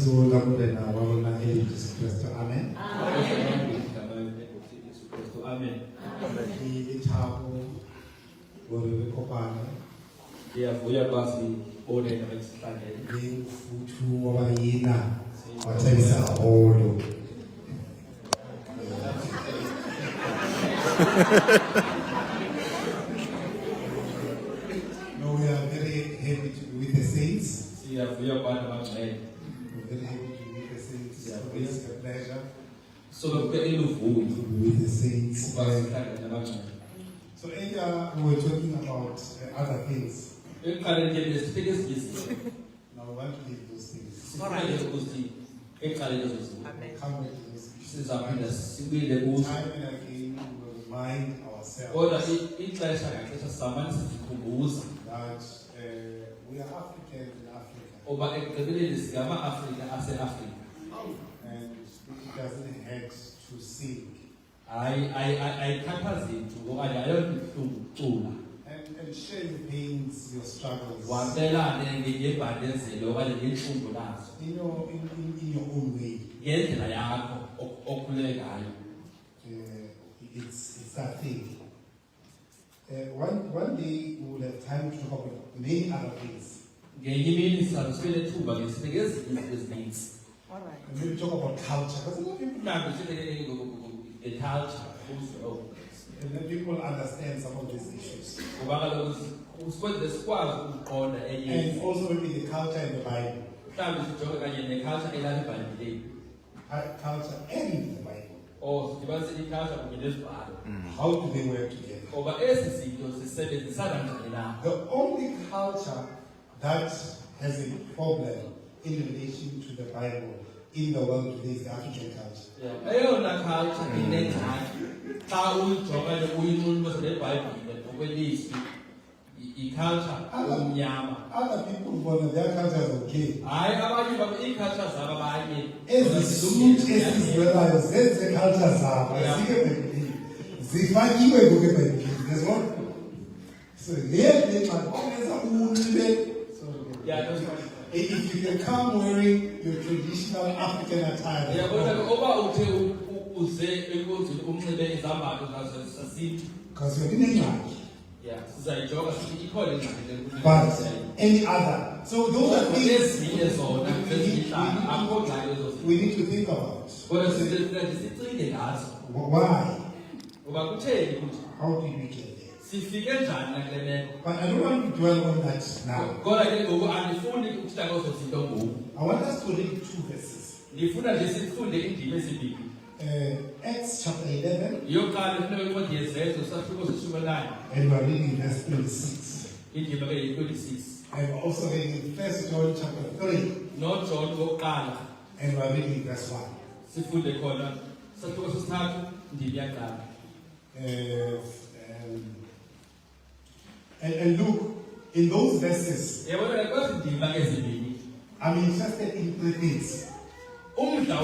Jesu lamudena wabona Yesu Kristu. Amen. Amen. Ithabo gore kopana Ndiyavuya basi bone nabayihlangene. ngifuthu wabayina wathengisa holo. No, we are very happy to be with the saints. Siyavuya abantu abangcwele. We're very happy to be with the saints. It's a pleasure So beluvuyo to be with the saints. ukuhlangana nabangcwele. So earlier we were talking about other things. Eqaleni nje besifike izinto. Now we want to leave those things. Sifike ukuthi eqaleni lezo zinto. Come back to those issues. Sizaphinda sibile kuzo. Time and again we will remind ourselves Kodwa ixesha ngaxesha sizamane sizikhumbuza that we are Africans in Africa. oba ekugqibeleni singama-Afrika ase-Afrika. And it doesn't hurt to sing. Ayikhathazi mntu okanye ayontlungu cula. And share your pains, your struggles. Wabelane ngebhandezelo okanye ngentlungu nazo. In your own way. Ngendlela yakho okhule ngayo. It's that thing. One day we will have time to talk about many other things. Ngenye imini sizawuswele thuba ngesifike ezinye ezininzi. And maybe talk about culture. Because a lot of people, Mhlawumbi sifike nge-culture. and then people understand some of these issues. Ngoba kaloku sikwenzele sikwazi ukuqonda enye. And also maybe the culture in the Bible. Mhlawumbi sijonge kanye ne-culture elapha eBhayibhileni. Culture and the Bible. Or sidibanise i-culture kunye nezibhalo. How do they work together? Ngoba ezi zinto zisebenzisana njani na? The only culture that has a problem in relation to the Bible in the world today is the African culture. Eyona culture inengxaki xa uyijonga nje uyinxulumene neBhayibhile ngokwelizwi i-culture omnyama. Other people born their culture is okay. Hayi abanye ii-culture zabo abanye Ezizwelayo zenze culture zabo zike eBhayibhileni zifakiwe ngoku eBhayibhileni. There's one. So if you can come wearing your traditional African attire, because you're in a but any other. So those are things we need to think about. Why? How did we get there? But I don't want to dwell on that now. I want us to read two verses. Acts chapter 11, and we're reading verse 26. And we're also reading 1 John chapter 3, and we're reading verse 1. And look, in those verses, I'm interested in three things. In the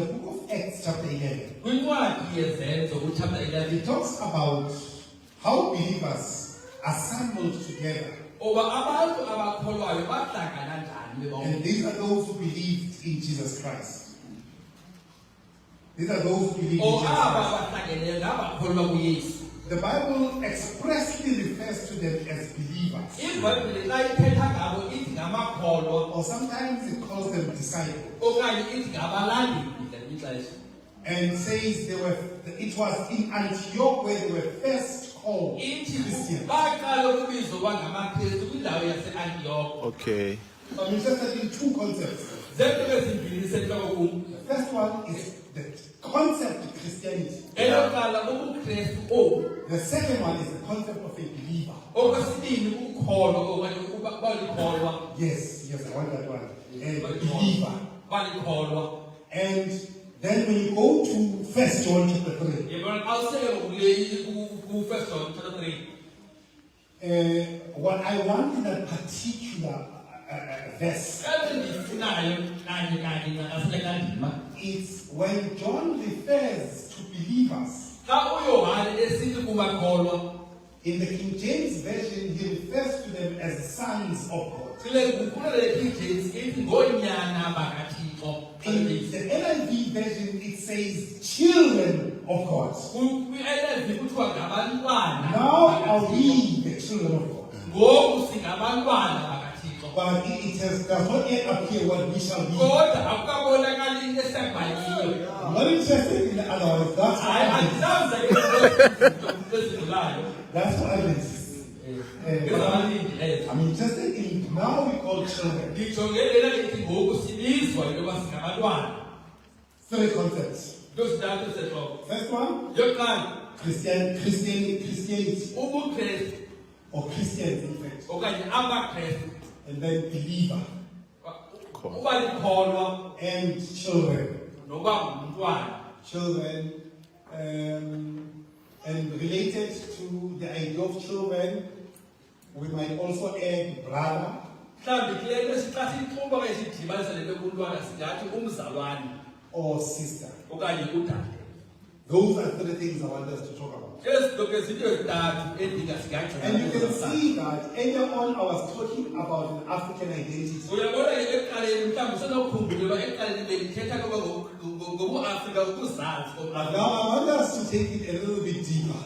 book of Acts chapter 11, it talks about how believers assembled together. And these are those who believed in Jesus Christ. These are those who believe in Jesus Christ. The Bible expressly refers to them as believers. Or sometimes it calls them disciples. And says it was in Antioch where they were first called Christians. Okay. I'm interested in two concepts. The first one is the concept of Christianity. The second one is the concept of a believer. Yes, I want that one. A believer. And then when you go to 1 John chapter 3, what I want in that particular verse is when John refers to believers. In the King James Version, he refers to them as sons sons of God. In In the NIV version, it says children of God. Now are we the children of God? But it does not yet appear what we shall be. I'm not interested in the other ones. That's what I meant. I'm interested in now we call children. Three concepts. First one, Christianity. Or Christians, in fact. And then believer. And children. Children. And related to the idea of children, we might also add brother. Or sister. Those are three things I want us to talk about. And you can see that earlier on I was talking about an African identity. Now I want us to take it a little bit deeper.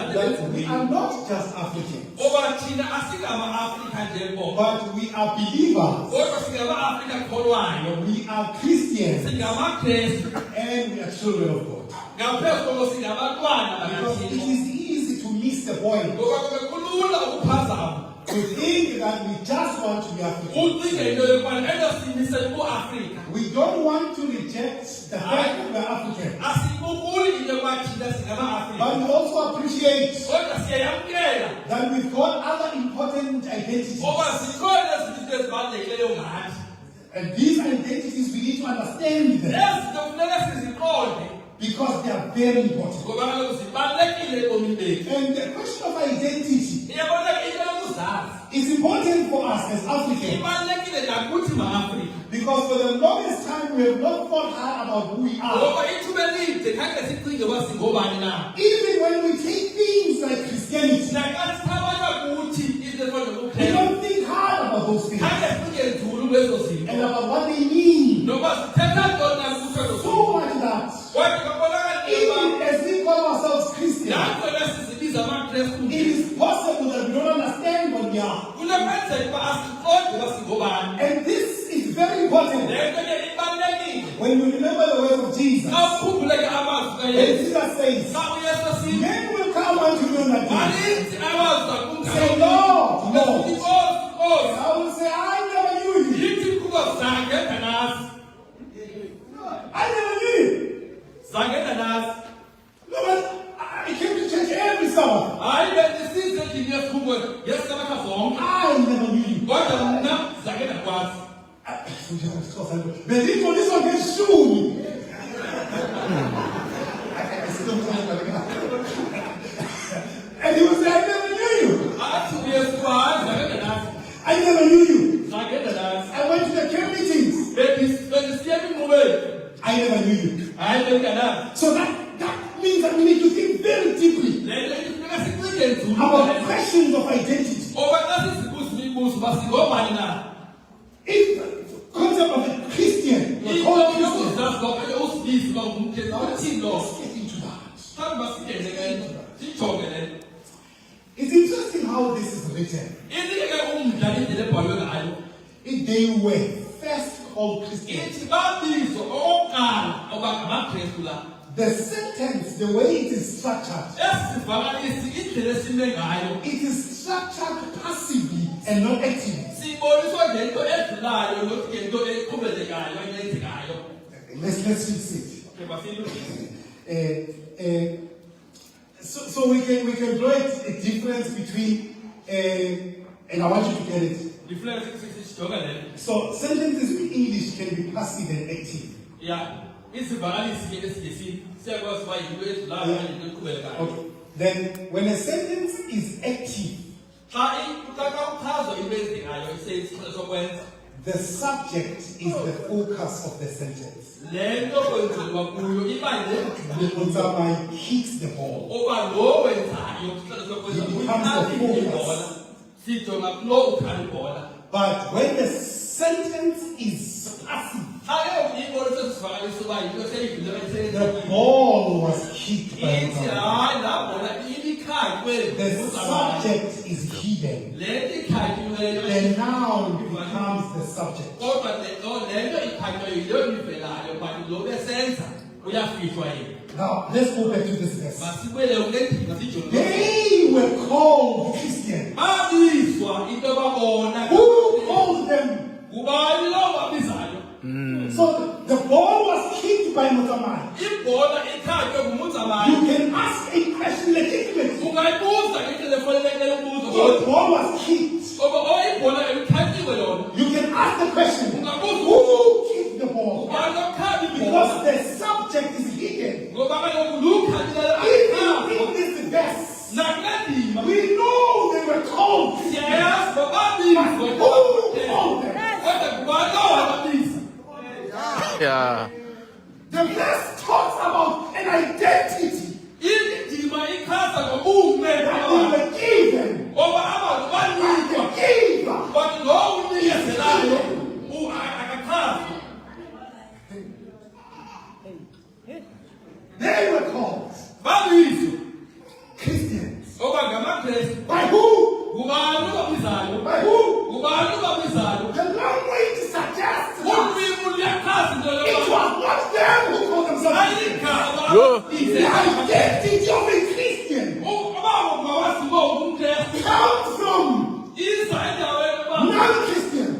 That we are not just Africans, but we are believers. We are Christians. And we are children of God. Because it is easy to miss the point. To think that we just want to be African. We don't want to reject the fact that we are African. But we also appreciate that we've got other important identities. And these identities, we need to understand them. Because they are very important. And the question of identity is important for us as Africans. Because for the longest time we have not thought hard about who we are. Even when we take things like Christianity, we don't think hard about those things. And about what they mean. So much that even as we call ourselves Christians, it is possible that we don't understand what we are. And this is very important. When we remember the words of Jesus, and Jesus says, men will come unto you on that day. Say, Lord, Lord. And I will say, I never knew you. I never knew you. No, but I came to church every summer. I never knew you. This one gets soon. And he will say, I never knew you. I never knew you. I went to the camp meetings. I never knew you. So that means that we need to think very deeply about questions of identity. If the concept of a Christian, we're called Christian. Let's get into that. It's interesting how this is written. They were first called Christians. The sentence, the way it is structured, it is structured passively and not actively. Let's fix it. So we can draw a difference between, and I want you to get it. So sentences in English can be passive and active. Yeah. Okay. Then when a sentence is active, the subject is the focus of the sentence. Motsamai kicks the ball. He becomes the focus. But when the sentence is passive, the ball was kicked by the subject is hidden. The noun becomes the subject. Now, let's go back to this verse. They were called Christians. Who called them? So the ball was kicked by Motsamai. You can ask a question legitimately. The ball was kicked. You can ask the question, who kicked the ball? Because the subject is hidden. If you read this verse, we know they were called Christians, but who called them? Yeah. The verse talks about an identity that they were given by the giver. They were called Christians. By who? By who? The language suggests it was not them who called themselves Christians. The identity of a Christian comes from non-Christians.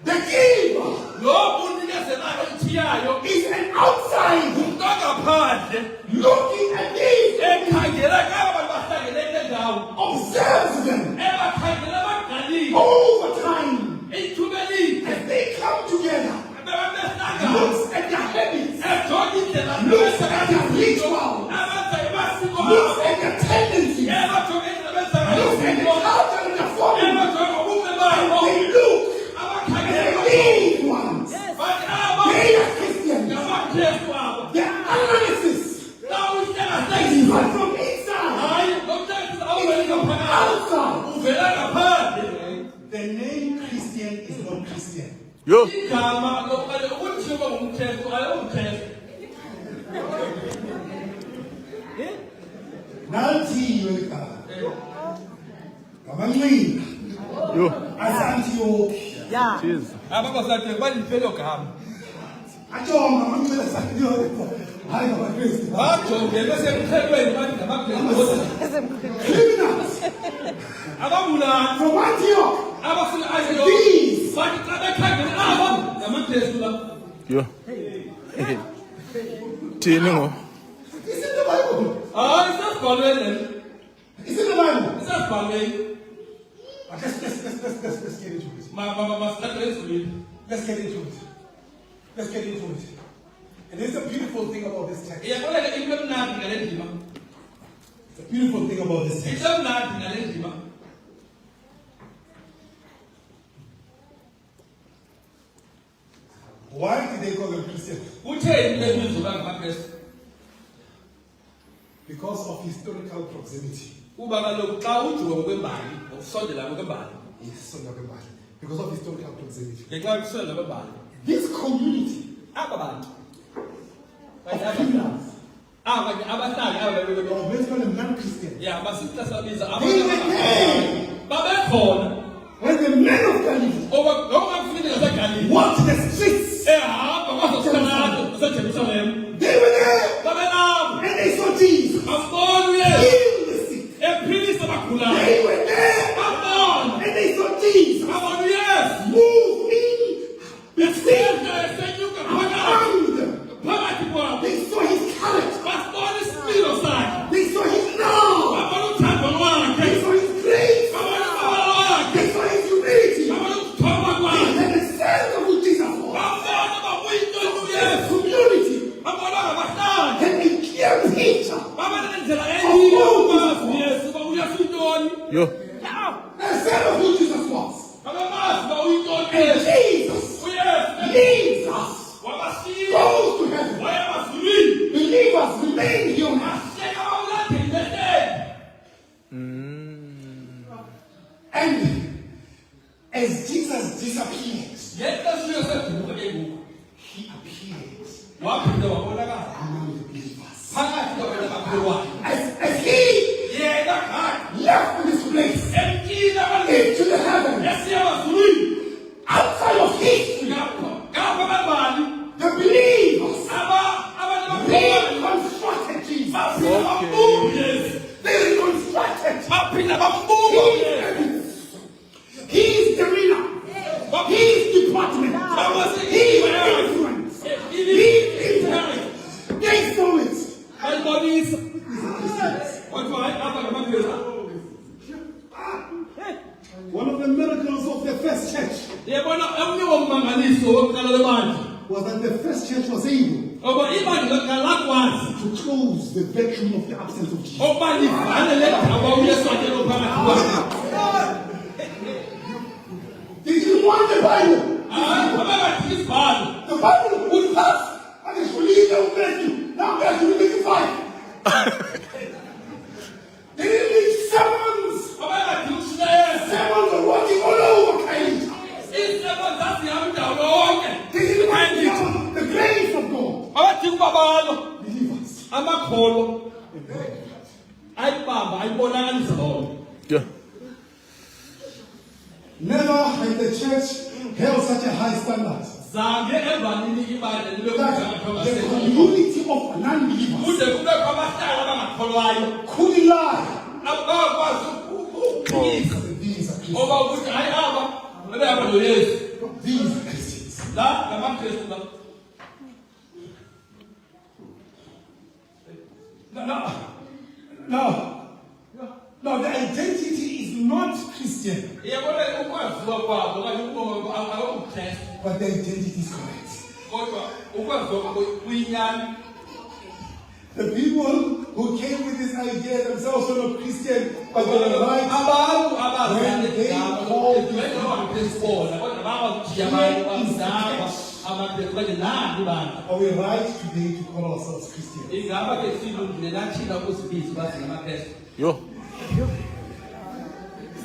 The giver is an outsider looking at these, observes them over time as they come together, looks at their habits, looks at their ritual, looks at their tendencies, looks at the culture and the form, and they look at these ones. They are Christians. Their analysis is not from inside, it's from outside. The name Christian is not Christian. Nanti Yeah. Cheers. From Antioch. These. Yo. Tino. It's in the Bible. It's in the Bible. But let's get into it. Let's get into it. Let's get into it. And there's a beautiful thing about this text. It's a beautiful thing about this text. Why did they call them Christians? Because of historical proximity. Because of historical proximity. This community of criminals, basically non-Christian, they were there when the men of Galilee walked the streets of Jerusalem. They were there and they saw Jesus heal the sick. They were there and they saw Jesus move in between among them. They saw his character. They saw his love. They saw his grace. They saw his humility. They had a sense of who Jesus was. The community had a clear picture of who Jesus was. Yo. A sense of who Jesus was. And Jesus leads us, goes to heaven. Believers remain disappeared. He appeared among the believers. As he left this place into the heavens, outside of history, the believers reconstructed Jesus. They reconstructed his demeanor, his department, his influence, his intellect. They saw it. One of the miracles of the first church was that the first church was able to close the vacuum of the absence of Jesus. Did you want the Bible? The Bible would pass and it will leave them with you. Now guys, you will make it 5. They didn't need sermons. Sermons are walking all over Kylie. They didn't want the grace of God. Believers. Yeah. Never had the church held such a high standard. That the community of non-believers couldn't lie. These are Christians. No, the identity is not Christian. But the identity is correct. The people who came with this idea themselves were not Christian, but they were right. When they called are we right today to call ourselves Christians? Yo.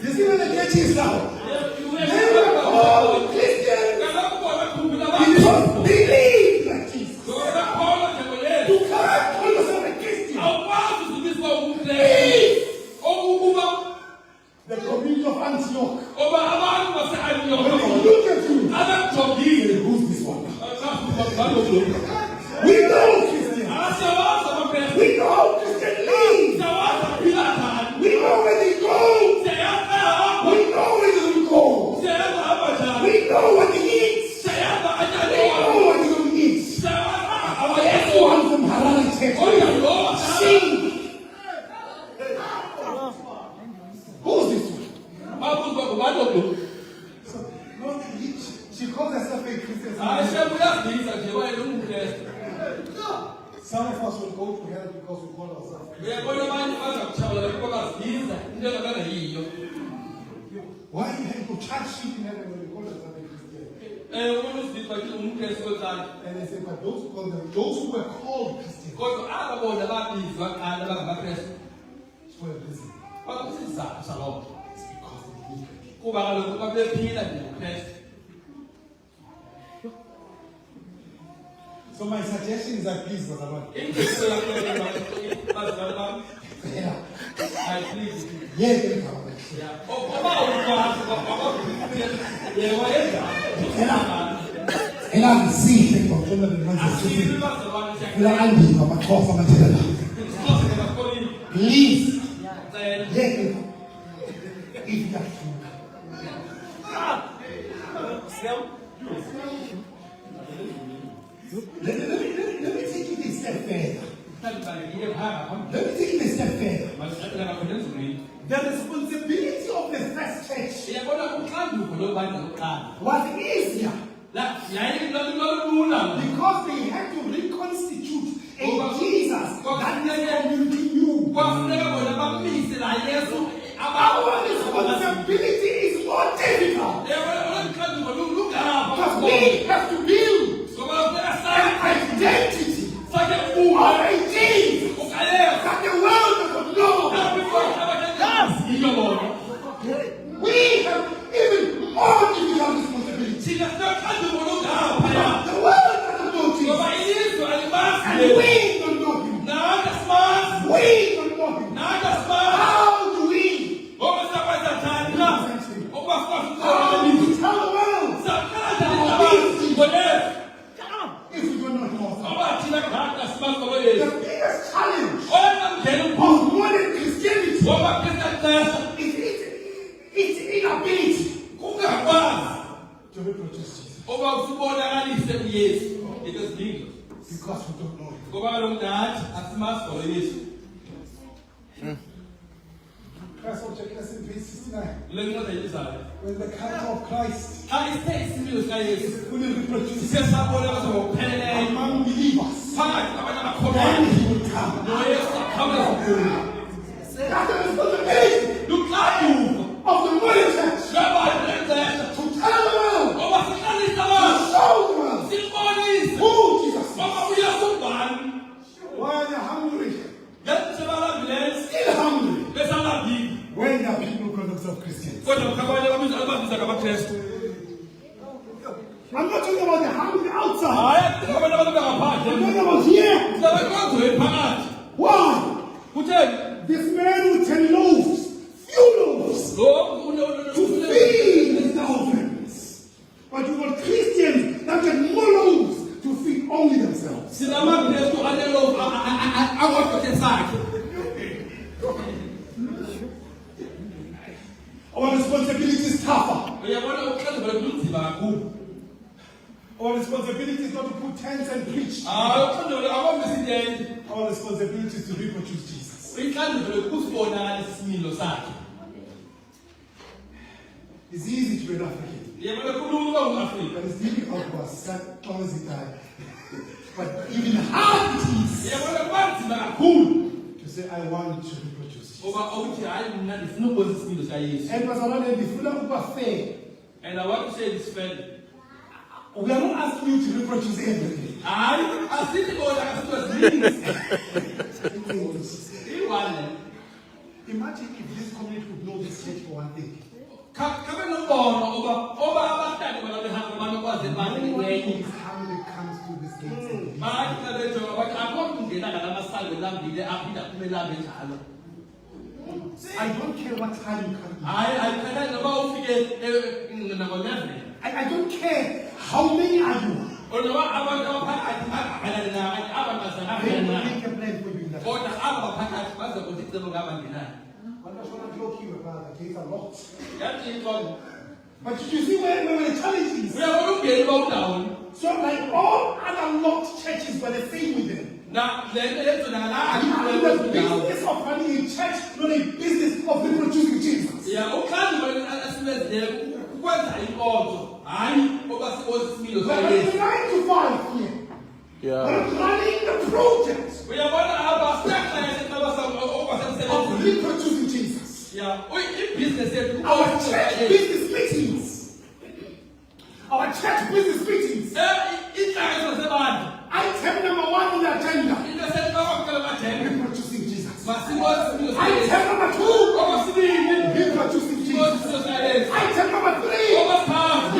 You see where the church is now? They were called Christians because they believe like Jesus. You can't call yourself a Christian. The community of Antioch. When they look at you, they who's this one? We know Christians. We know how Christians live. We know where they go. We know where they don't go. We know what they eat. We know what they don't eat. Everyone from Harare Church. Sing. Who's this one? So, no, she calls herself a Christian. Some of us will go to hell because we call ourselves Christians. Why do you have to charge sheep in heaven when we call ourselves a Christian? And they say, but those who were called Christians were busy. It's because they believe. So my suggestion is that please, Brother please. Let me take it a step further. The responsibility of the first church was easier because they had to reconstitute a Jesus that the community knew. Our responsibility is more difficult because we have to build an identity of a Jesus that the world doesn't know. We have even more difficult responsibility. world doesn't know Jesus. And we don't know him. We don't know him. How do we? How do we tell the world? If we don't know him also. The biggest challenge of modern Christianity is inability to reproduce Jesus. Because we don't know him. Christ object us in page 69. When the character of Christ is fully reproduced among believers, then he will come. That's the responsibility of the modern church to tell the world, to show the world who Jesus is. Why are they hungry? Still hungry. When the people call themselves Christians. I'm not talking about the hungry outside. I'm talking about here. Why? This man with 10 loaves, few loaves, to feed thousands. But you want Christians that get more loaves to feed only themselves. Our responsibility is tougher. Our responsibility is not to put tents and preach. Our responsibility is to reproduce Jesus. It's easy to be an African. But it's difficult for us. But even hard it is to say, I want to reproduce Jesus. And I want to say this fairly. We are not asking you to reproduce everything. Imagine if this community would know this church for one thing. How many comes to this gate? I don't care what time you come in. I don't care how many are you. I will make a plan for you. I'm not sure I'm joking about that. There's a lot. But you see where the challenge is? So like all other locked churches were the same with them. The business of running a church, not a business of reproducing Jesus. But it's 9 to 5 here. But running the project of reproducing Jesus. Our church business meetings. Item number 1 on the agenda. Reproducing Jesus. Item number 2. Reproducing Jesus. Item number 3.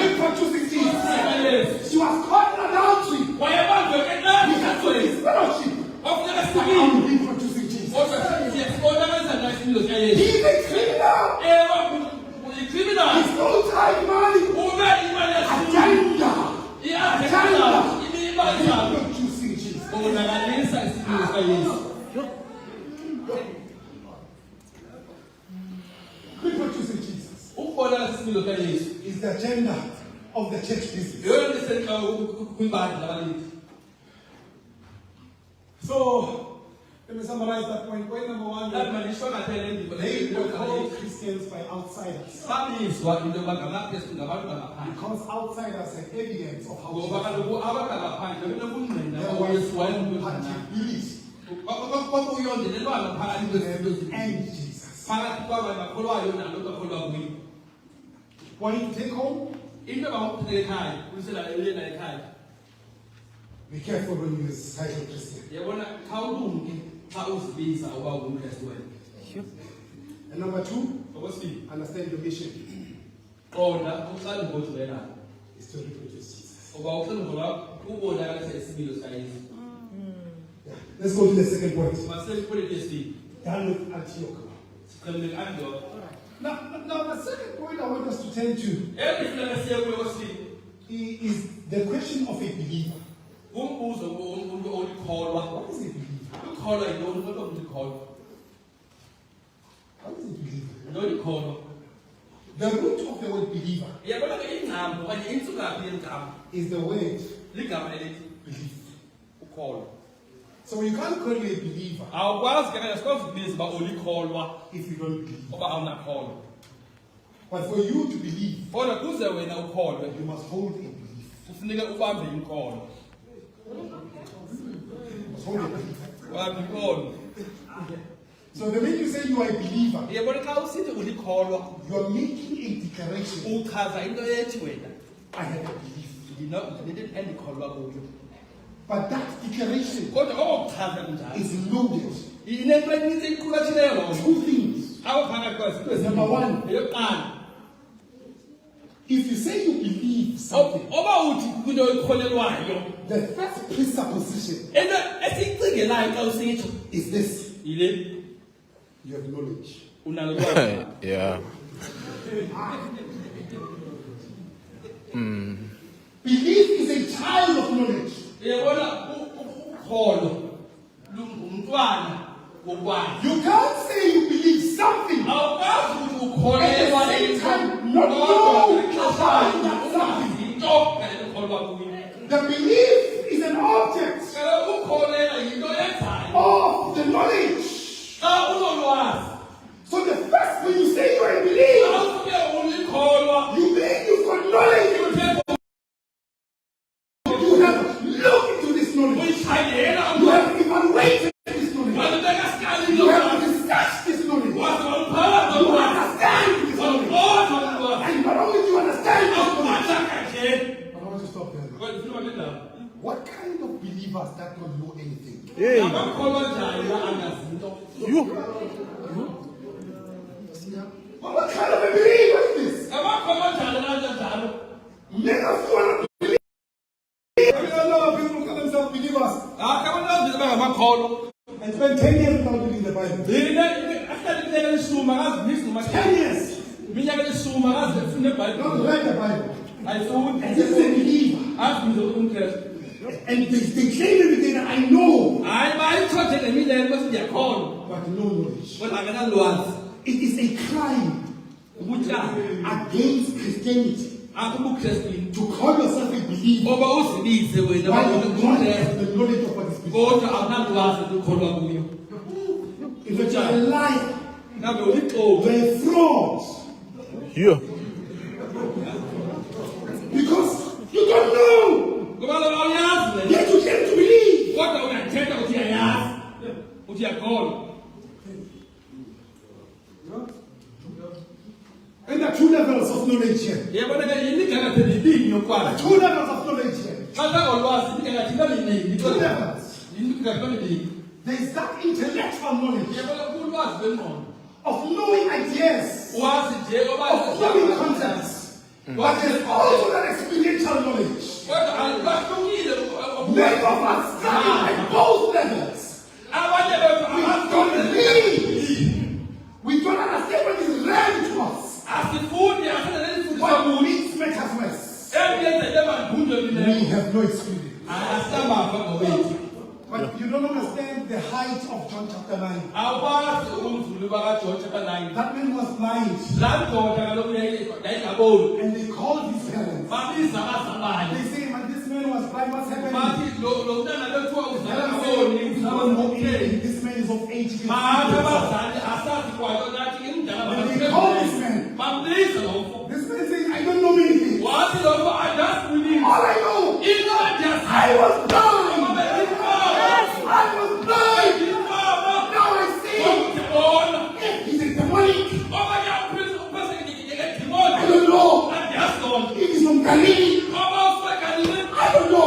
Reproducing Jesus. She was caught in adultery. We have to his fellowship. I'm reproducing Jesus. He's a criminal. He's no time money. Agenda. Reproducing Jesus. Reproducing Jesus is the agenda of the church business. So, let me summarize that point. Point number 1, they were called Christians by outsiders. Because outsiders have evidence of how and Jesus. Point to take home. Be careful when you use title Christian. And number 2, understand your mission. is to reproduce Jesus. Yeah. Let's go to the second point. Done with Antioch. Now, the second point I want us to turn to is the question of a believer. What is a believer? How is a believer? The root of the word believer is the word belief. So you can't call you a believer if you don't believe. But for you to believe, you must hold a belief. You must hold a belief. So the minute you say you are a believer, you are making a declaration. I have a belief. But that declaration is loaded. Two things. Number one, if you say you believe something, the first presupposition is this: you have knowledge. Yeah. Belief is a child of knowledge. You can't say you believe something at the same time not know about that something. The belief is an object of the knowledge. So the first when you say you are a believer, you believe you've got knowledge. You have looked into this knowledge. You have evaluated this knowledge. You have discussed this knowledge. You understand this knowledge. And not only do you understand this knowledge, but I want to stop there. What kind of believers that don't know anything? What kind of a believer is this? Many of you are not believers. A lot of people call themselves believers and spend 10 years without reading the Bible. 10 years. Not read the Bible. And just say believer. And they claim everything that I know. But no knowledge. It is a crime against Christianity to call yourself a believer while you don't have the knowledge of what is believed. If you are a liar, you are a fraud. Yeah. Because you don't know. Yet you tend to believe. And there are two levels of knowledge here. There are two levels of knowledge here. Two levels. There is that intellectual knowledge of knowing ideas, of knowing concepts. But there is also that experiential knowledge. Many of us study at both levels. We don't believe. We don't understand what is read to us. What needs matters worse. We have no experience. But you don't understand the height of John chapter 9. That man was blind. And they called his parents. They say, man, this man was blind, what's happening? This man is of age. And they called this man. This man says, I don't know anything. All I know, I was blind. I was blind. Now I see. He's a demonic. I don't know. It is from Galilee. I don't know.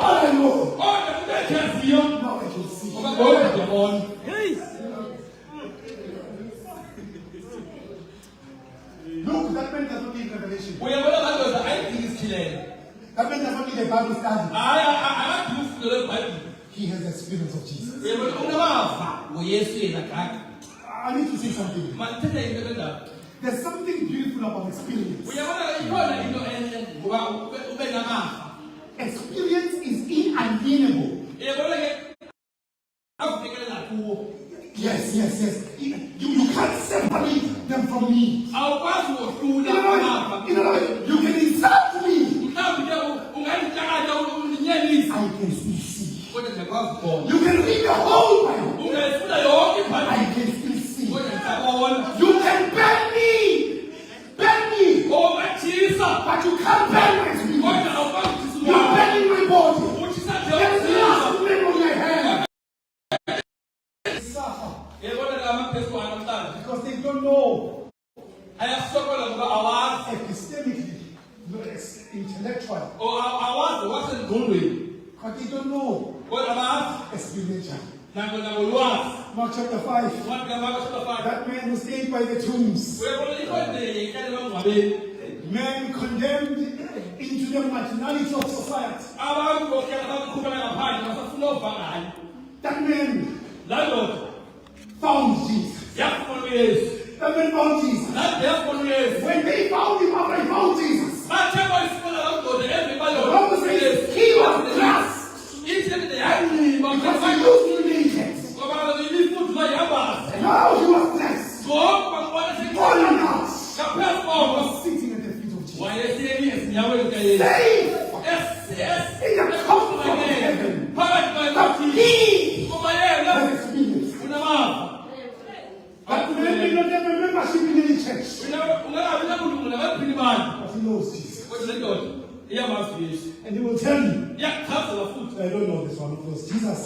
All I know. Now I can see. Look, that man does not need revelation. That man does not need a Bible study. He has the experience of Jesus. I need to say something. There's something beautiful about experience. Experience is inalienable. Yes. You can't separate them from me. In other words, you can insult me. I can still see. You can read the whole Bible. I can still see. You can ban me. But you can't ban my spirit. You're banning my body. There's last name on my hand. Because they don't know. Epistemically, intellectual. But they don't know. Experiential. Mark chapter 5. That man was stayed by the tombs. Man condemned into the marginality of society. That man found Jesus. That man found Jesus. When they found him after he found Jesus, the Bible says he was blessed. Because he used to need it. And now he was blessed. All or not. He was sitting at the feet of Jesus. Safe. In the comfort of heaven. But he has experienced. But man may not have a membership in any church. But he knows Jesus. And he will tell you. I don't know this one because Jesus.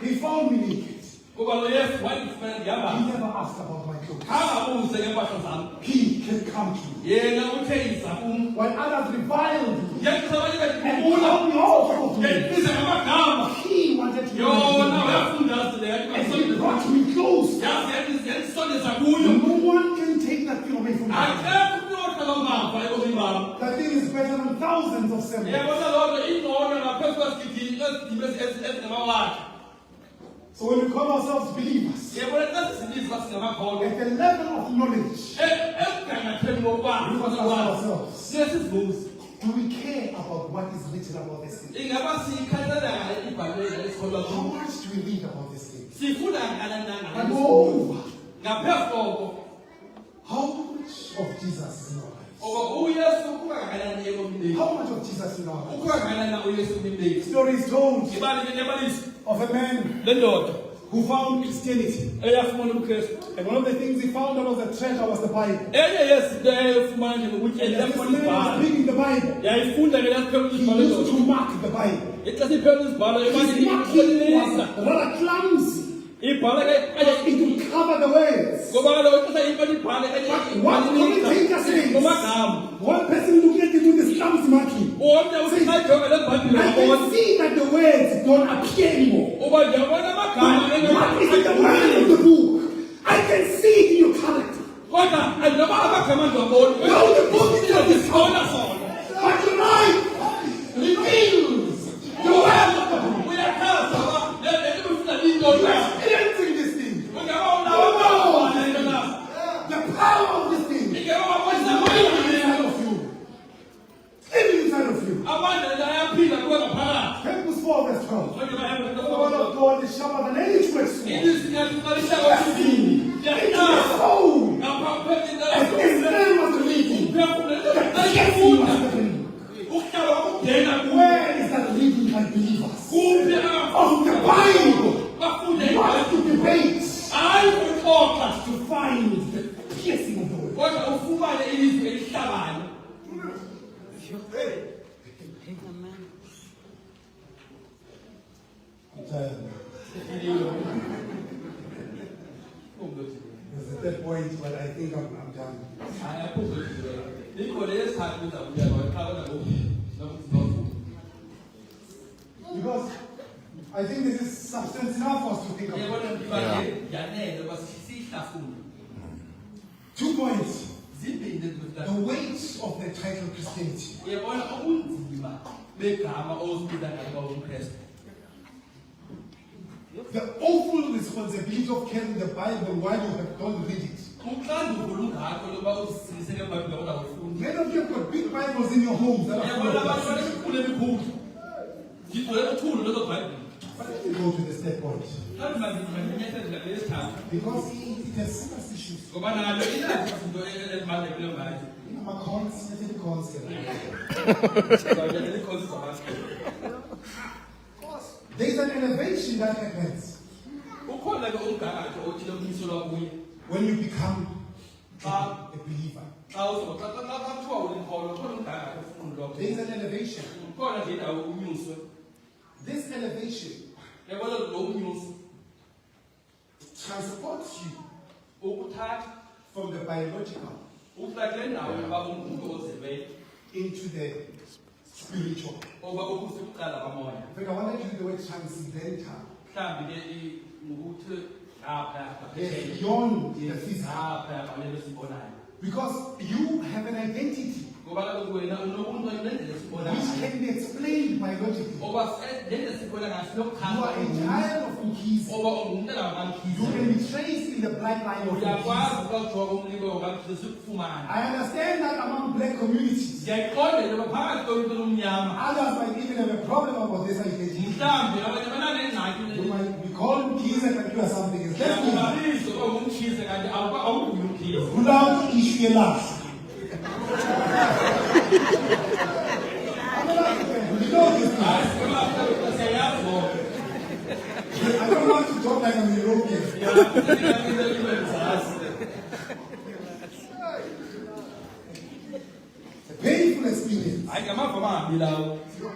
He found me naked. He never asked about my clothes. He can come to me. When others reviled me and called me all sorts of names, he wanted to know. And he brought me close. No one can take that thing away from me. That thing is better than thousands of sermons. So when we call ourselves believers, at the level of knowledge, we ask ourselves, do we care about what is written about this thing? How much do we read about this thing? And moreover, how much of Jesus is in our lives? How much of Jesus in our lives? Story is told of a man who found Christianity. And one of the things he found out was a treasure was the Bible. And as this man was reading the Bible, he used to mark the Bible. His marking was rather clumsy. It will cover the words. But what commentators say, one person looking at it with the clumsy marking, says, I can see that the words don't appear anymore. But what is in the mind of the book? I can see it in your character. No, the book is not this honor. But your mind reveals the words of the book. Entering this thing. The power of this thing is inside of you. Living inside of you. Hebrews 4 verse 12. The word of God is sharper than any two-edged sword. It is soul. As this man was reading, the piercing was happening. Where is that reading by believers? Of the Bible. Not to debate. To find the piercing of the word. I'm tired. There's a third point, but I think I'm done. Because I think this is substance enough for us to think about. 2 points. the weight of the title Christianity. The awful responsibility of carrying the Bible while you have don't read it. Many of you have got big Bibles in your homes that are full of books. Why don't you go to the step point? Because it has serious issues. There is an elevation that happens when you become a believer. There is an elevation. This elevation transports you from the biological into the spiritual. In fact, I want to use the word transcendental. Beyond the physical. Because you have an identity which can be explained biologically. You are a child of Ukis. You can be traced in the bloodline of Ukis. I understand that among black communities, others might even have a problem about this identity. You might be called Ukis and do something. Without issue last. I don't want to talk like I'm European. It's a painful experience.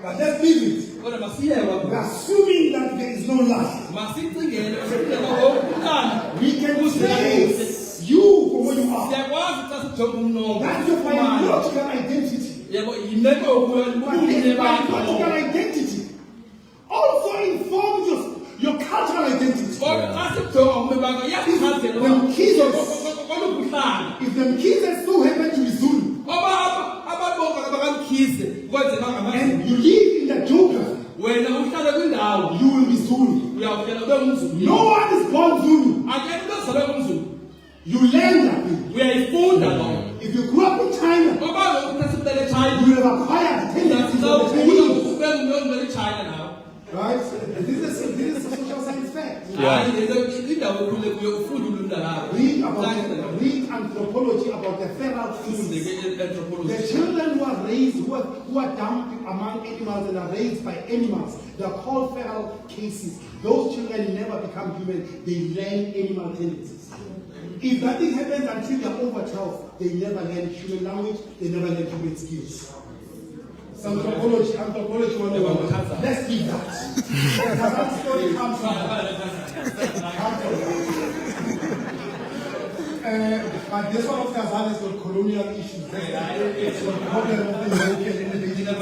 But let's leave it. We're assuming that there is no lust. We can trace you for what you are. That's your biological identity. But this biological identity also informs your cultural identity. If the Mkhize so happen to be Zulu, and you live in the geography, you will be Zulu. No one is born Zulu. You learn that way. If you grew up in China, you will have acquired tendencies of the Chinese. Right? This is a social science fact. Read anthropology about the feral feces. The children who are raised, who are dumped among animals and are raised by animals, they are called feral cases. Those children never become human. They learn animal tendencies. If that thing happens until they are over 12, they never learn human language, they never learn human skills. Anthropology 101. Let's leave that. That story comes from but this one of Kazan has got colonial issues. It's got the problem of the European individual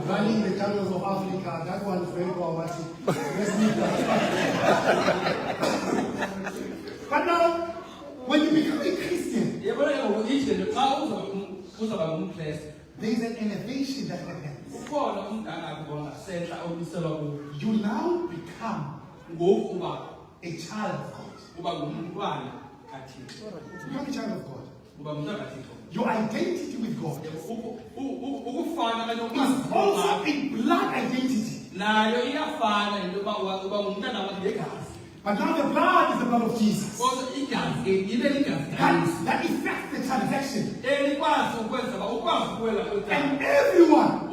running the channels of Africa. That one is very problematic. Let's leave that. But now, when you become a Christian, there is an elevation that happens. You now become a child of God. You are a child of God. Your identity with God is also a blood identity. But now the blood is the blood of Jesus. That affects the transaction. And everyone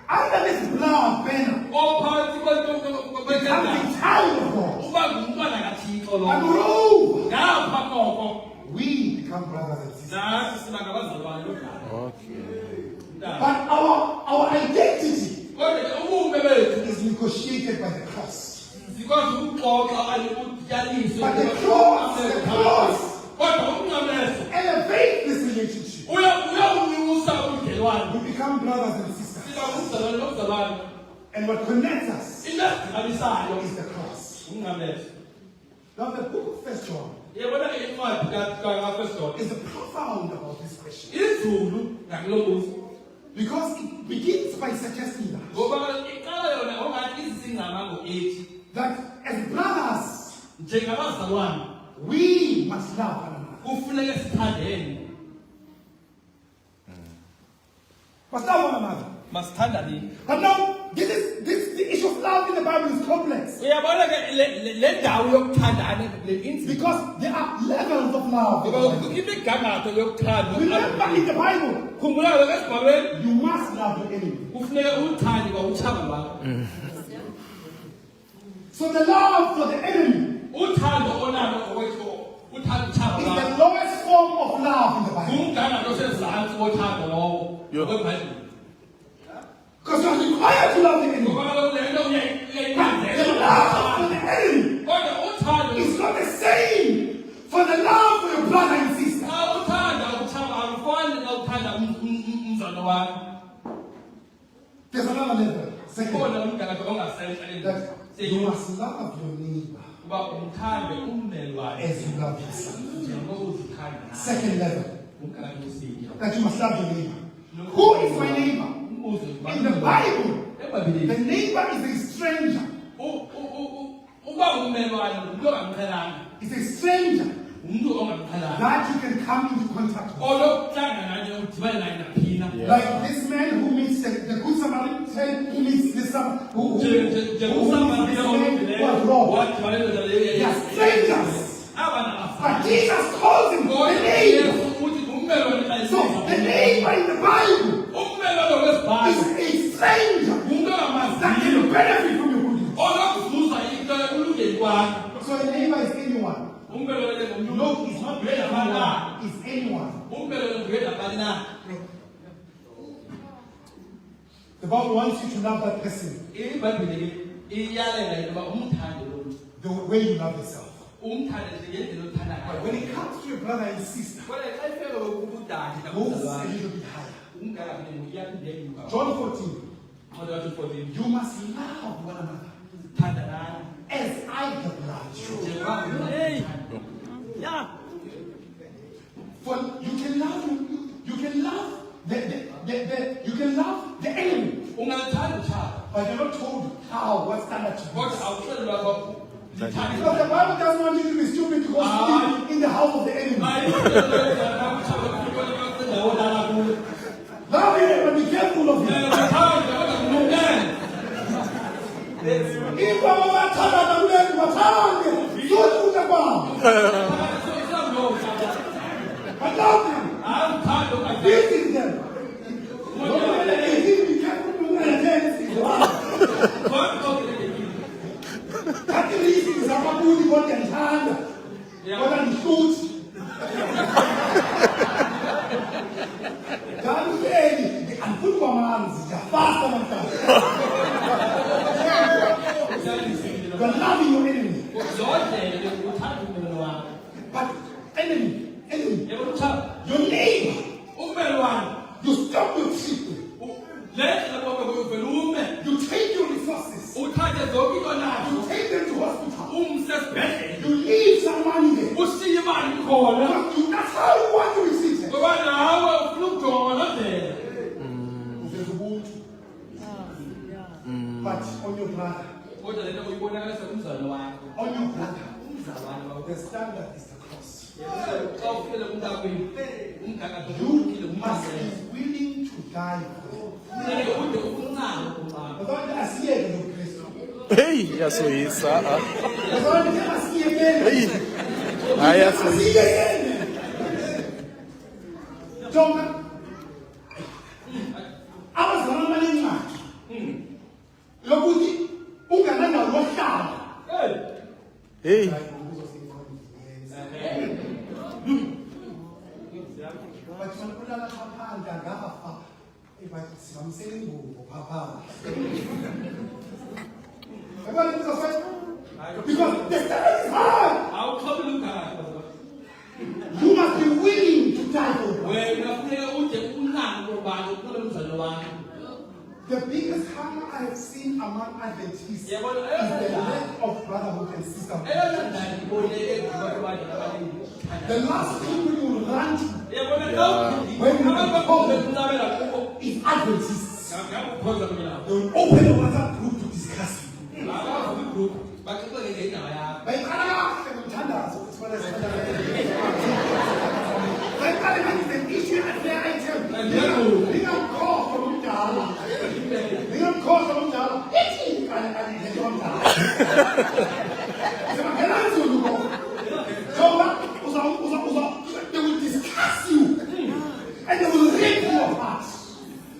under this blood banner becomes a child of God. And moreover, we become brothers and sisters. But our identity is negotiated by the cross. But the cross elevates this relationship. We become brothers and sisters. And what connects us is the cross. Now the book of 1 John is profound about this question. Because it begins by suggesting that as brothers, we must love one another. Must love one another. But now, the issue of love in the Bible is complex. Because there are levels of love. Remember in the Bible, you must love your enemy. So the love for the enemy is the lowest form of love in the Bible. Because you are required to love the enemy. But the love for the enemy is not the same for the love for your brother and sister. There's another level. Second, that you must love your neighbor as you love yourself. Second level, that you must love your neighbor. Who is my neighbor? In the Bible, the neighbor is a stranger. It's a stranger that you can come into contact with. Like this man who meets the good Samaritan, who meets this who meets this man who was robbed. They are strangers. But Jesus calls him the neighbor. So the neighbor in the Bible is a stranger that can benefit from your goodness. So a neighbor is anyone. No, it's not anyone. It's anyone. The Bible wants you to love that person the way you love yourself. But when it comes to your brother and sister, go a little bit higher. John 14. You must love one another as I have loved you. For you can love the enemy. But you're not told how, what standard to use. Because the Bible doesn't want you to be stupid to go sleep in the house of the enemy. Love him, but be careful of him. If I love them. Visit them. Be careful of You're loving your enemy. But enemy, your neighbor, you stop your treatment. You take your resources. You take them to hospital. You leave some money there. That's how you want to receive it. There's a wound. But on your brother. On your brother. The standard is the cross. You must be willing to die for Hey, yes, we is. Hey, yes, we is. I was running much. Hey. Because the standard is hard. You must be willing to die for it. The biggest harm I have seen among Adventists is the lack of brotherhood and sisterhood. The last people you will run to when you are home is Adventists. They will open a WhatsApp group to discuss you. An issue at their item. They don't call from Dala. They don't call from Dala. They will discuss you and they will rip you apart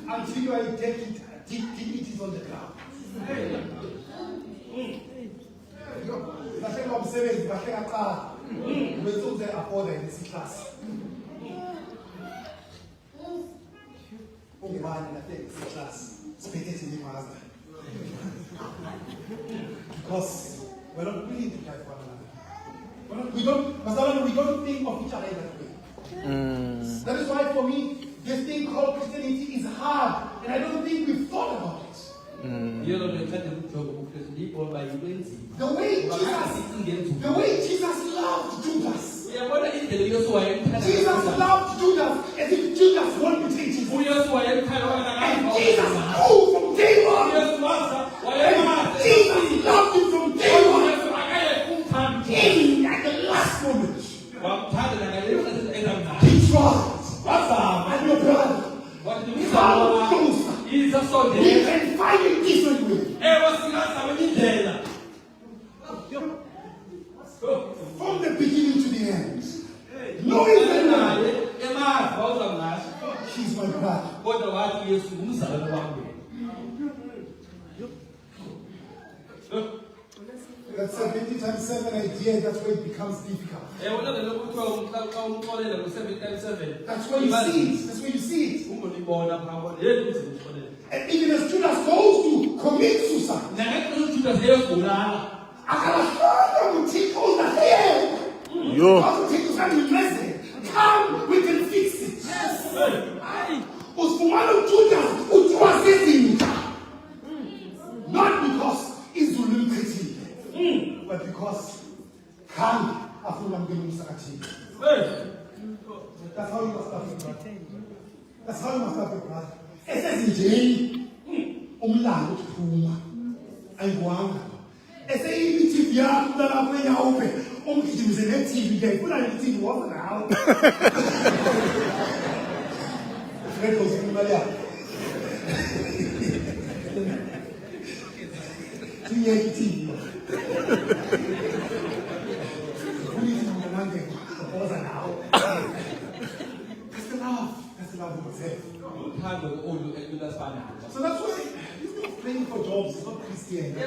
until you are dignities on the ground. Class. Because we're not willing to die for one another. We don't think of each other in that way. That is why for me, this thing called Christianity is hard, and I don't think we've thought about it. The way Jesus loved Judas. Jesus loved Judas as if Judas won't betray Jesus. And Jesus moved from day one. And Jesus loved him from day one. Even at the last moment. He tried. And your brother. Come closer. We can find it differently. From the beginning to the end. Knowing that he's my brother. That 70 times 7 idea, that's where it becomes difficult. That's where you see it. That's where you see it. And even as Judas goes to commit suicide, come, we can fix it. Was for one of Judas who was sitting, not because he's limited, but because come after that's how you must have it, brother. That's how you must have it, brother. It says in jail, umlando kuphuma ayikwanga. Ese TV yakho la kwenya open, umgijimise ne TV ke ifuna le TV wafa nawo. Fred uzimali yakho. Tiye TV. Polisi mnamande wafa nawo. That's the love. That's the love of myself. So that's why he's not praying for jobs, he's not Christian. The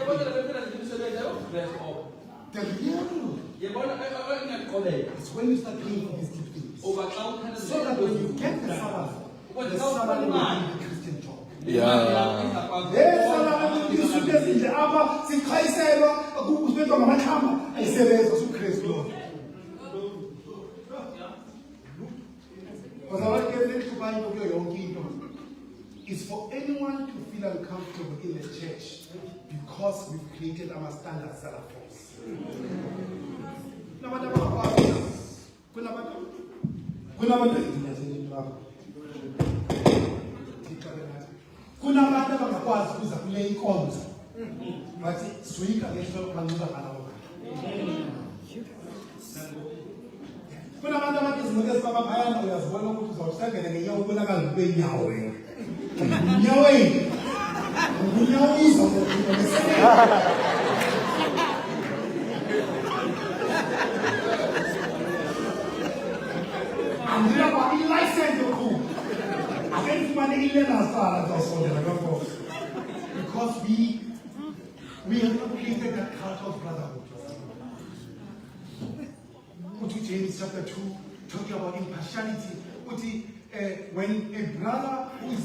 real is when you start praying for these deep things. So that when you get the Sabbath will be a Christian job. Is for anyone to feel uncomfortable in the church because we've created our standards that are false. Because we have not created that culture of brotherhood. Go to James chapter 2, talking about impartiality. When a brother who is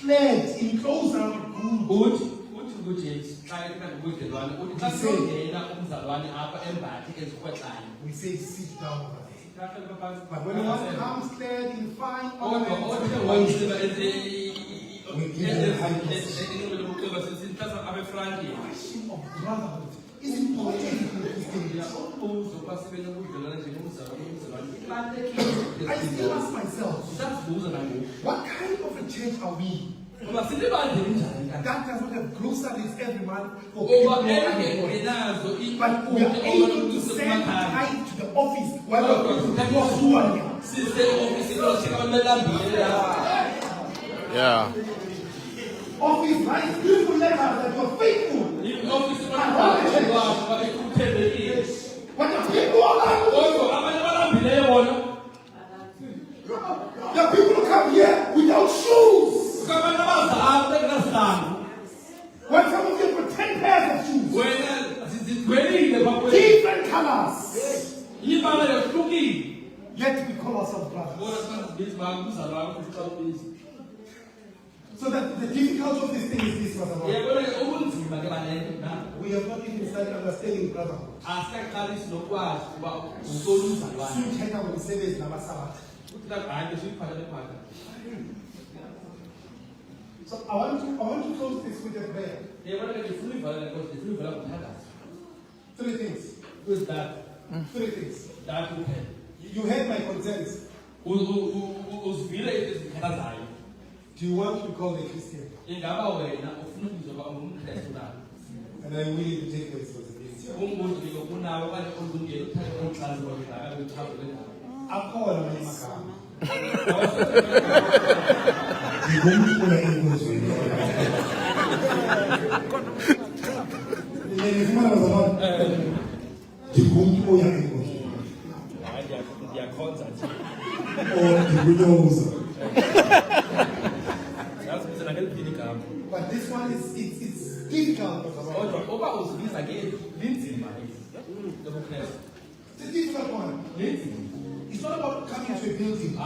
clad in clothes that are good, we say sit down over there. But when one comes clad in fine ornaments, we give them high place. Question of brotherhood is important in Christianity. I still ask myself, what kind of a church are we? That does not have groceries every month for people who are but we are able to send tithe to the office while Yeah. office writes beautiful letters that you are faithful. But the people are like, the people who come here without shoes. When some of them put 10 pairs of shoes, different colors, yet we call ourselves brothers. So that the difficulty of this thing is this, Brother. We have not even started understanding brotherhood. Soon check out the service in our Sabbath. So I want to close this with a prayer. Three things. Three things. You heard my concerns. Do you want to be called a Christian? And I'm willing to take the responsibility. I'll call on my Makam. But this one is it's difficult. It's a difficult one. It's not about coming to a building.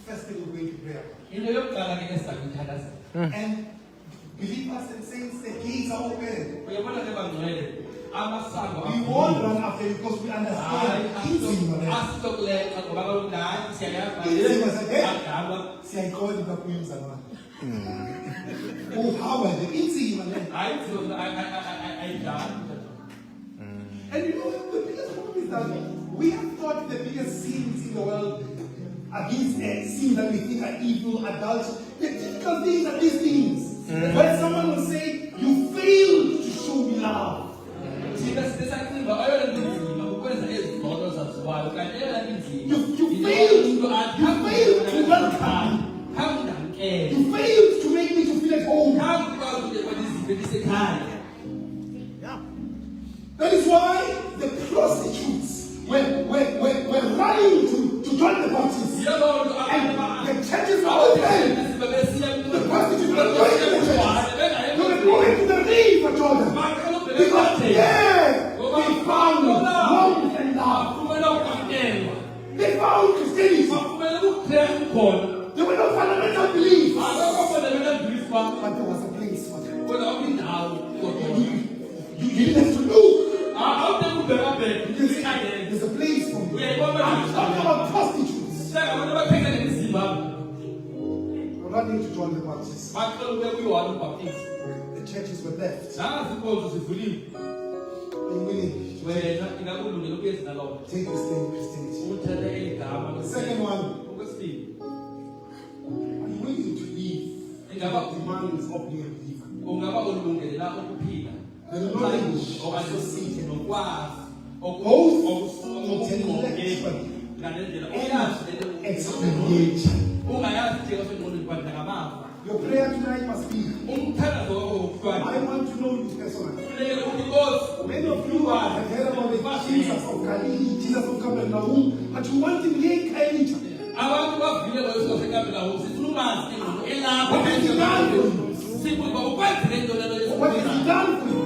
First thing we're going to prayer. And believers and saints, the gates are open. We won't run after you because we understand. And you know, the biggest problem is that we have thought the biggest sins in the world are these sins that we think are evil, adultery. The difficult things are these things. When someone will say, you failed to show me love. You failed to welcome. You failed to make me to feel at home. That is why the prostitutes were running to John the Baptist. And the churches were open. The prostitutes were going to the churches. They were going to the river Jordan. Because there they found warmth and love. They found Christianity. There were no fundamental beliefs. But there was a place for them. You didn't have to look. There's a place for you. I'm talking about prostitutes. We're running to John the Baptist. The churches were left. Are you willing to take this thing Christianity? The second one, are you willing to leave the demands of being a believer? The knowledge of associating both intellectually and experientially. Your prayer tonight must be, I want to know you personally. Many of you have heard about the Jesus of Galilee, Jesus of Capernaum, but you want him here in Kailita. What has he done for you? What has he done for you?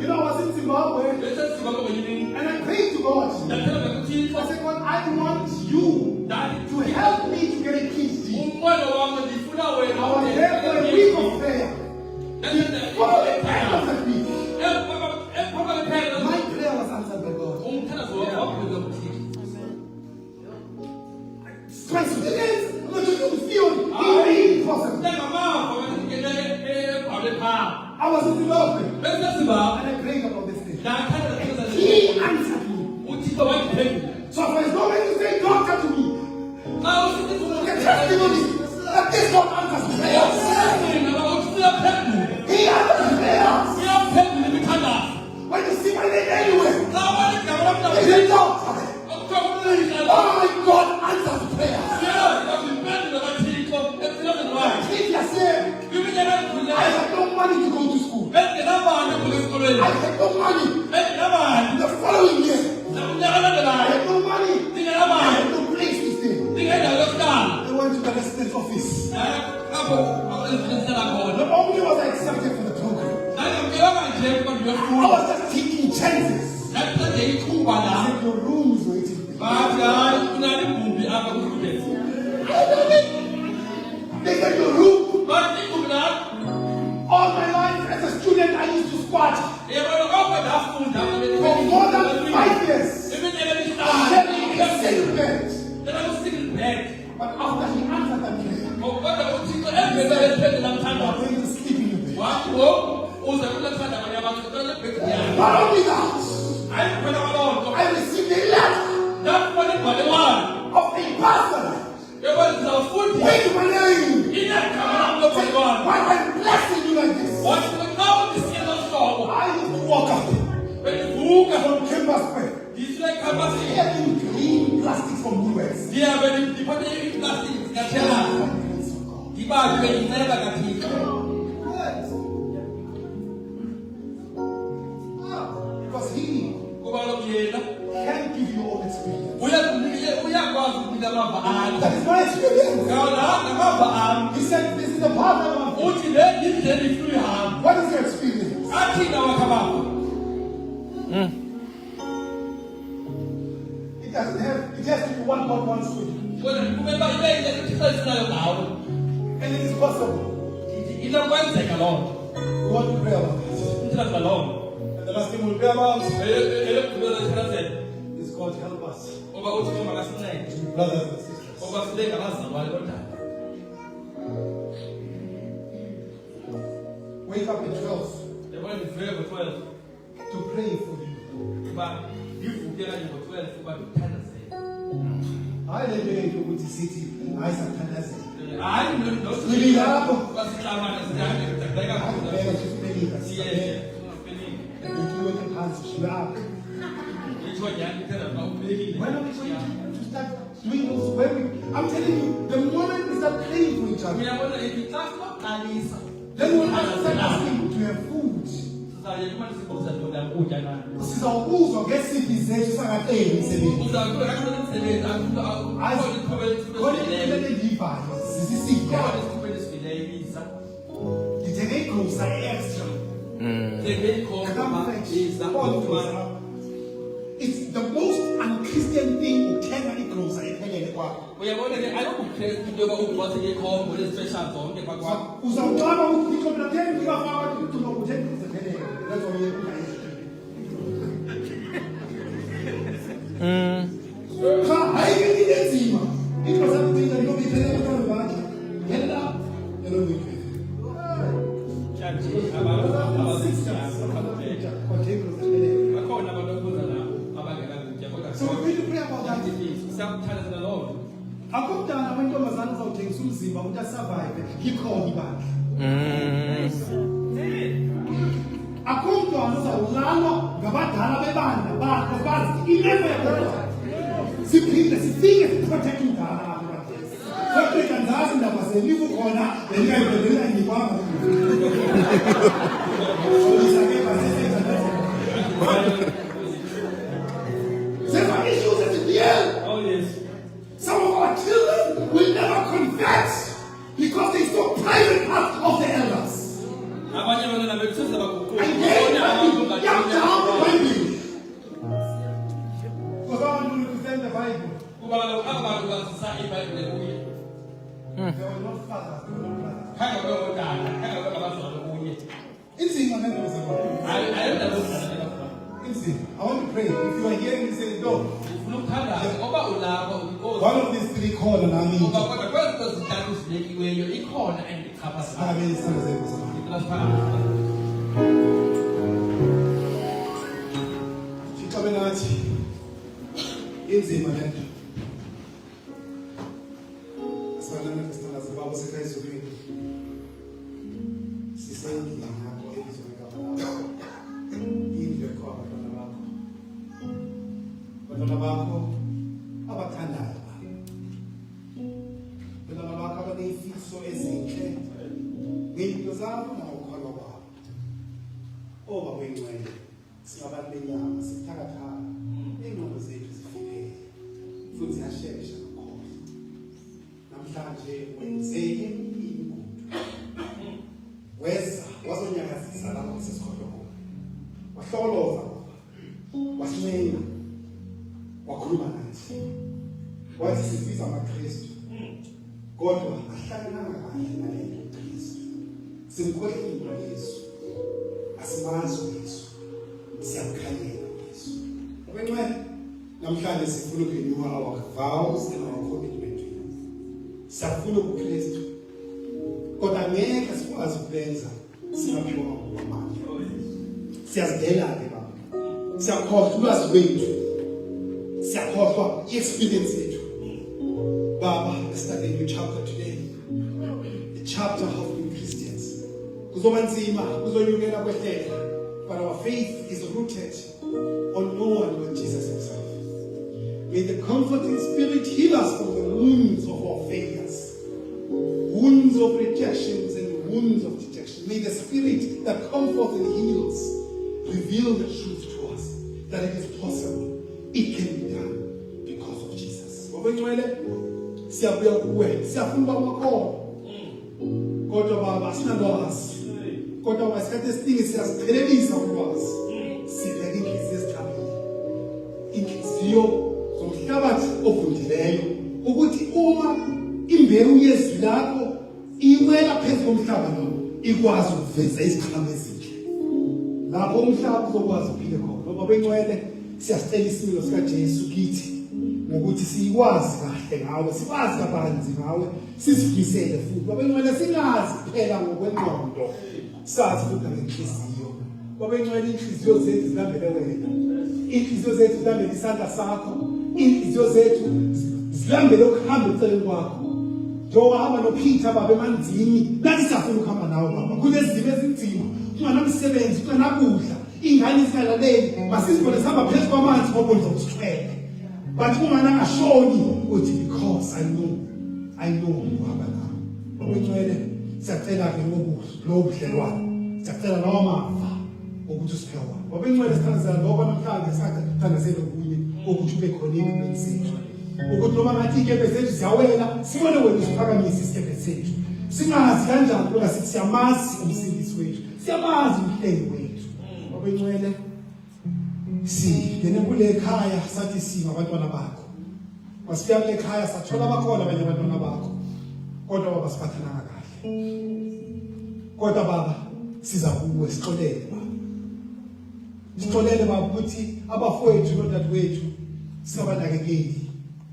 You know, I was in Zimbabwe and I prayed to God. I said, God, I want you to help me to get a PhD. I was there for a week of prayer. Before the end of the week, my prayer was answered by God. Twice a day. testimony that this God answers prayers. He answers prayers. When you see my name anywhere, he said, no. Oh my God answers prayers. If you say, I have no money to go to school. I have no money. The following year, I have no money. I have no place to stay. I went to the residence office. Not only was I accepted for the program, I was just taking chances. I said, your room is waiting for you. They said, your room. All my life as a student, I used to squat. For more than 5 years. I slept in a single bed. But after he answered that prayer, I'm going to sleep in your bed. Not only that, I received a letter of a pastor with my name. Why am I blessing you like this? I used to walk up from Campus Square. Getting green plastics from US. Because he can give you all experience. That is my experience. He said, this is the part I want. What is your experience? It doesn't have, it has to be what God wants to do. And it is possible. We want to pray about it. And the last thing we'll pray about is God help us. Brothers and sisters. Wake up at 12 to pray for you. I live in the city. I when are we going to start doing those? I'm telling you, the moment we start praying for each other, then we'll start asking to have food. Sizawubuzwa ngesiphi zethu sangathengi imisebenzi. Ngithenge igrocery extra. It's the most unchristian thing ukuthenga igrocery ephelele kwakho. Uzawucaba ukuthi ngikho thenga ngibafaka ukuthi ngokuthenga ephelele. That's why you hayi ngiyenzima. It was something that you be telling me about. Get up. You know me. So we're going to pray about that. Akudala amantombazana uzawuthengisa umzimba ukuthi asurvive ikhona ibandla. Akudala uzawulalwa ngabadala bebandla bakho bazi ilevel siphinde sifike protect umdala kodwa kanzazi indaba zelivu khona bengayibhelela ngikwanga. There are issues at the end. Oh yes. Some of our children will never confess because they saw private parts of the elders. And they young down the Bible. Because I want to represent the Bible. They were not fathers, they were not brothers. I want to pray. If you are here and you say, no, one of these three call and I need you. zabo nawukholwa kwabo. Oba kwengcwele singabantu benyama sithakathaka ingqondo zethu zifike futhi ziyashesha kakhulu. Namhlanje wenzeke ingudu. Weza wazonyakazisa lapho sesikhohlwe khona. Wahloloza wasincenga wakhuluma nathi. Wathi sibiza amaKristu. Kodwa ahlalelanga kahle nalento uKristu. Simkhohlile Yesu. Asimazi Yesu. Siyamkhanyela Yesu. Okwenqe namhlanje sifuna ukurenew our vows and our commitment. Siyafuna uKristu. Kodwa ngeke sikwazi ukwenza singaphiwa ngokwamandla. Siyazidela ke baba. Siyakhohlwa ulwazi lwethu. Siyakhohlwa i-experience yethu. Baba, let's start a new chapter today. The chapter of being Christians. Kuzoba nzima, kuzonyukela kwehlela. But our faith is rooted on no one but Jesus himself. May the comforting Spirit heal us from the wounds of our failures, wounds of rejections and wounds of dejection. May the Spirit that comforts and heals reveal the truth to us, that it is possible, it can be done because of Jesus. Siyabuya kuwe, siyafuna amakhono. Kodwa baba sinalwazi. Kodwa wasikhathi esiningi siyaziphelelisa ulwazi. Sibheka inhliziyo ezithabile. Inhliziyo zomhlabathi ovundileyo ukuthi uma imbewu yezwi lakho iwela phezu komhlaba lo ikwazi ukuveza iziqhamo ezinhle. Lapho umhlaba uzokwazi ukuphila khona. Ngoba bengcwele siyasicela isimilo sika Jesu kithi ngokuthi sikwazi kahle ngawe, sikwazi kabanzi ngawe, sisifisele futhi. Ngoba bengcwele singazi phela ngokwengqondo. Sazi futhi ngenhliziyo. Ngoba bengcwele inhliziyo zethu zilambele wena. Inhliziyo zethu zilambele isandla sakho. Inhliziyo zethu zilambele ukuhamba eceleni kwakho. Njengoba hamba noPeter baba emanzini, nathi siyafuna ukuhamba nawe baba. Kunezimo ezinzima, kunganamsebenzi, kunganakudla, ingane zingalaleli, masizibone sihamba phezu kwamanzi ngoba uzosithwele. But ungana ngashoni uthi because I know ukuhamba nawe. Ngicela siyacela ke ngobudlelwano. Siyacela lawa mafa ukuthi usiphewa. Ngoba ingcwele sithandazela ngoba namhlanje sathandazela okunye ukuthi ube khona empilweni zethu. Ukuthi noma ngathi ikebe zethu ziyawela, sibone wena usiphakamisa isikebe sethu. Singazi kanjani kodwa sithi siyamazi umsindisi wethu. Siyamazi umhlengi wethu. Ngoba ingcwele ngene kule ekhaya sathi singabantwana bakho. Masifika kule ekhaya sathola bakhona abanye abantwana bakho. Kodwa baba siphathananga kahle. Kodwa baba siza kuwe sixolele baba. Sixolele baba ukuthi abafowethu nodadewethu singabanakekeli.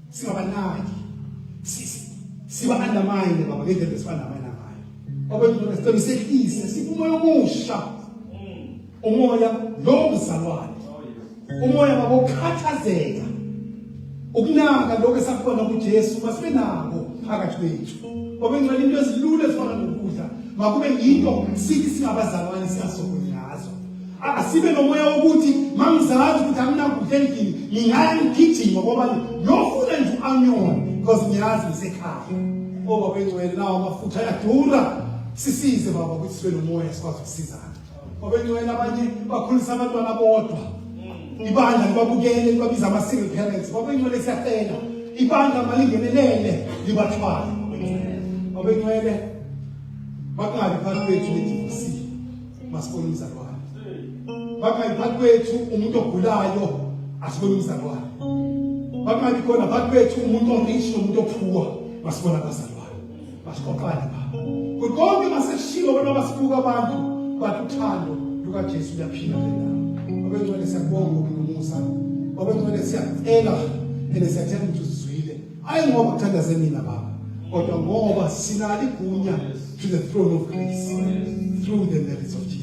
Singabanaki. Siba undermine baba ngendlela esifana ngayo. Ngoba into esiqinisekise sibumoya omusha. Umoya lo mzalwane. Umoya baba ukhathazeka. Ukunaka lokho esakubona kuJesu masibe nako phakathi kwethu. Ngoba ingcwele into ezilula ezifana nokudla, makube yinto sithi singabazalwane siyasokoli ngazo. Asibe nomoya wokuthi mangizazi ukuthi anginakudla endlini, ngingaya ngigijima ngoba yofuna nje u-onion because ngiyazi ngisekhaya. Ngoba bengcwele nawo amafutha ayadura. Sisize baba ukuthi sibe nomoya sikwazi ukusizana. Ngoba bengcwele abanye bakhulisa abantwana bodwa. Ibandla libabukele libabiza ama-single parents. Ngoba bengcwele siyacela ibandla malingenelele libathwale. Ngoba bengcwele bakungabi phakathi kwethu nedivorce masibone umzalwane. Bakungabi phakathi kwethu umuntu ogulayo asibone umzalwane. Bakungabi khona phakathi kwethu umuntu orich nomuntu ophuwa masibone abazalwane. Basiqoqane baba. Konke maseshiwo bona basibuka abantu bathi uthando lukaJesu luyaphila phela. Ngoba ngcwele siyabonga ukumusa. Ngoba ngcwele siyacela siyathemba ukuthi usizwile. Hayi ngoba kuthandaze mina baba, kodwa ngoba sinalo igunya to the throne of grace through the merits of Jesus.